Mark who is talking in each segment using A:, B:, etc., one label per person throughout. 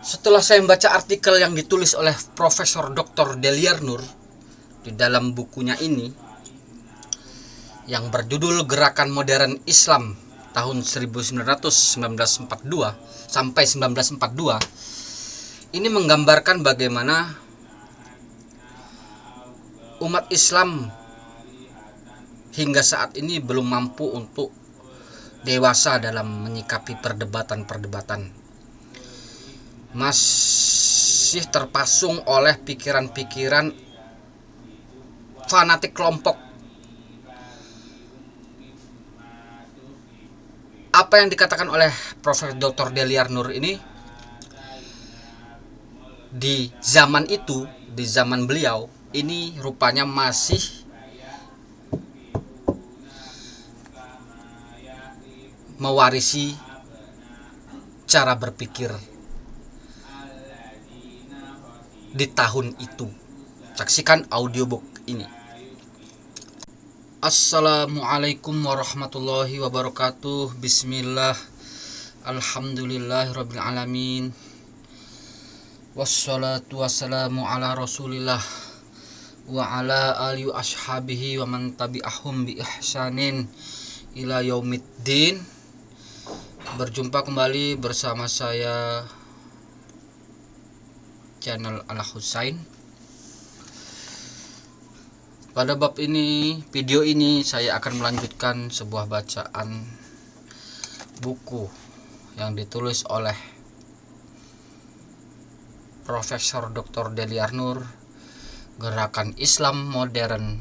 A: Setelah saya membaca artikel yang ditulis oleh Profesor Dr. Deliar Nur di dalam bukunya ini yang berjudul Gerakan Modern Islam tahun 1942 sampai 1942, ini menggambarkan bagaimana umat Islam hingga saat ini belum mampu untuk dewasa dalam menyikapi perdebatan-perdebatan. Masih terpasung oleh pikiran-pikiran fanatik kelompok. Apa yang dikatakan oleh Profesor Dr. Deliar Nur ini, di zaman itu, di zaman beliau, ini rupanya masih mewarisi cara berpikir di tahun itu. Saksikan audiobook ini. Assalamualaikum warahmatullahi wabarakatuh. Bismillah. Alhamdulillahirabbil alamin. Wassalatu wassalamu ala Rasulillah wa ala alihi wa ashabihi wa man tabi'ahum bi ihsanin ila yaumiddin. Berjumpa kembali bersama saya, channel Al-Husain. Pada bab ini, video ini saya akan melanjutkan sebuah bacaan buku yang ditulis oleh Profesor Dr. Deliar Nur, Gerakan Islam Modern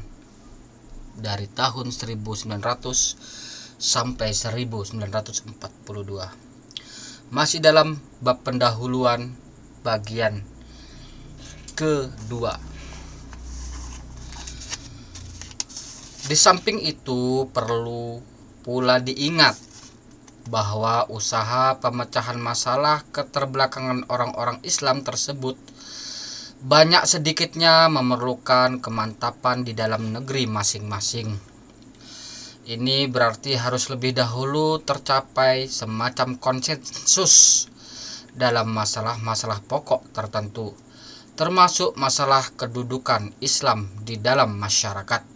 A: dari tahun 1900 sampai 1942. Masih dalam bab pendahuluan bagian kedua. Di samping itu perlu pula diingat bahwa usaha pemecahan masalah keterbelakangan orang-orang Islam tersebut banyak sedikitnya memerlukan kemantapan di dalam negeri masing-masing. Ini berarti harus lebih dahulu tercapai semacam konsensus dalam masalah-masalah pokok tertentu, termasuk masalah kedudukan Islam di dalam masyarakat.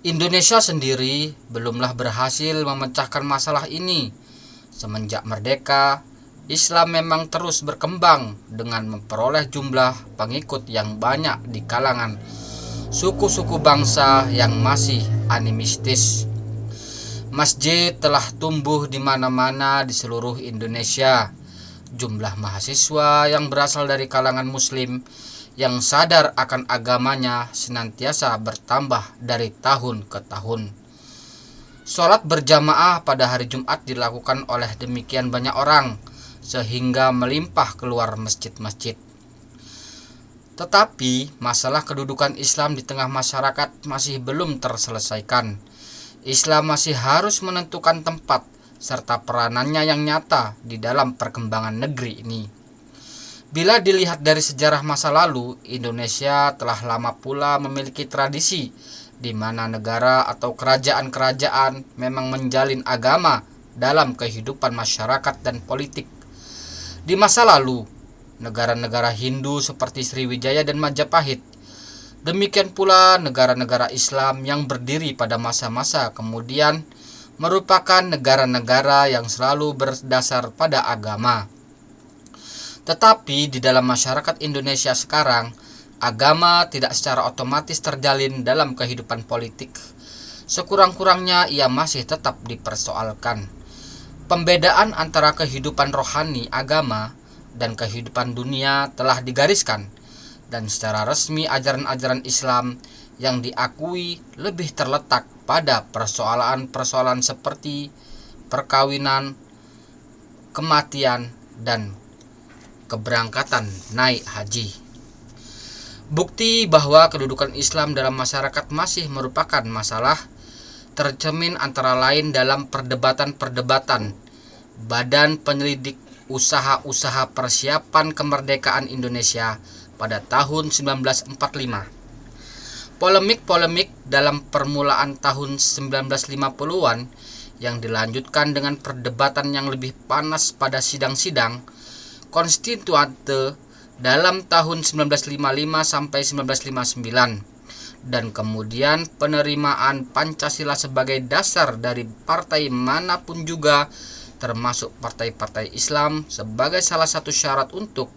A: Indonesia sendiri belumlah berhasil memecahkan masalah ini. Semenjak merdeka, Islam memang terus berkembang dengan memperoleh jumlah pengikut yang banyak di kalangan suku-suku bangsa yang masih animistis. Masjid telah tumbuh di mana-mana di seluruh Indonesia. Jumlah mahasiswa yang berasal dari kalangan Muslim yang sadar akan agamanya senantiasa bertambah dari tahun ke tahun. Sholat berjamaah pada hari Jumat dilakukan oleh demikian banyak orang, sehingga melimpah keluar masjid-masjid. Tetapi masalah kedudukan Islam di tengah masyarakat masih belum terselesaikan. Islam masih harus menentukan tempat serta peranannya yang nyata di dalam perkembangan negeri ini. Bila dilihat dari sejarah masa lalu, Indonesia telah lama pula memiliki tradisi di mana negara atau kerajaan-kerajaan memang menjalin agama dalam kehidupan masyarakat dan politik. Di masa lalu, negara-negara Hindu seperti Sriwijaya dan Majapahit, demikian pula negara-negara Islam yang berdiri pada masa-masa kemudian merupakan negara-negara yang selalu berdasar pada agama. Tetapi di dalam masyarakat Indonesia sekarang, agama tidak secara otomatis terjalin dalam kehidupan politik. Sekurang-kurangnya ia masih tetap dipersoalkan. Pembedaan antara kehidupan rohani agama dan kehidupan dunia telah digariskan, dan secara resmi ajaran-ajaran Islam yang diakui lebih terletak pada persoalan-persoalan seperti perkawinan, kematian, dan keberangkatan naik haji. Bukti bahwa kedudukan Islam dalam masyarakat masih merupakan masalah tercermin antara lain dalam perdebatan-perdebatan Badan Penyelidik Usaha-usaha Persiapan Kemerdekaan Indonesia pada tahun 1945. Polemik-polemik dalam permulaan tahun 1950-an yang dilanjutkan dengan perdebatan yang lebih panas pada sidang-sidang Konstituante dalam tahun 1955 sampai 1959, dan kemudian penerimaan Pancasila sebagai dasar dari partai manapun juga, termasuk partai-partai Islam, sebagai salah satu syarat untuk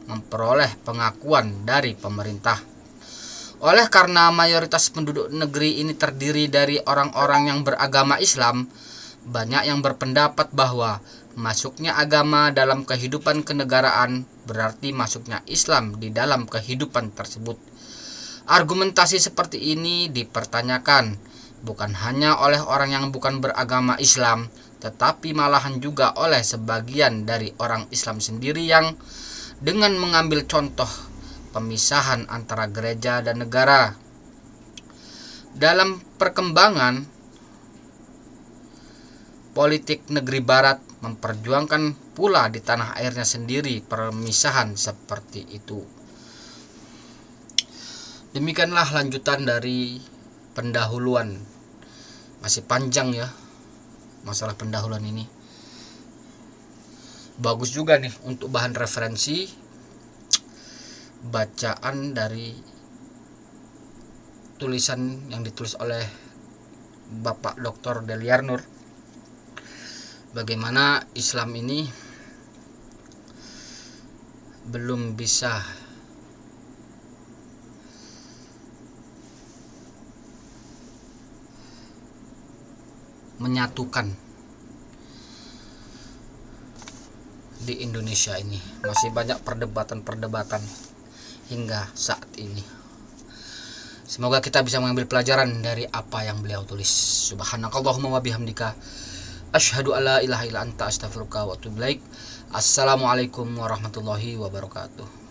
A: memperoleh pengakuan dari pemerintah. Oleh karena mayoritas penduduk negeri ini terdiri dari orang-orang yang beragama Islam, banyak yang berpendapat bahwa masuknya agama dalam kehidupan kenegaraan berarti masuknya Islam di dalam kehidupan tersebut. Argumentasi seperti ini dipertanyakan bukan hanya oleh orang yang bukan beragama Islam, tetapi malahan juga oleh sebagian dari orang Islam sendiri yang dengan mengambil contoh pemisahan antara gereja dan negara. Dalam perkembangan politik negeri barat memperjuangkan pula di tanah airnya sendiri pemisahan seperti itu. Demikianlah lanjutan dari pendahuluan. Masih panjang ya masalah pendahuluan ini. Bagus juga nih untuk bahan referensi bacaan dari tulisan yang ditulis oleh Bapak Dr. Deliar Nur. Bagaimana Islam ini belum bisa menyatukan di Indonesia ini. Masih banyak perdebatan-perdebatan hingga saat ini. Semoga kita bisa mengambil pelajaran dari apa yang beliau tulis. Subhanakallahumma wa bihamdika asyhadu alla ilaha illa anta astaghfiruka wa atubu ilaik. Assalamualaikum warahmatullahi wabarakatuh.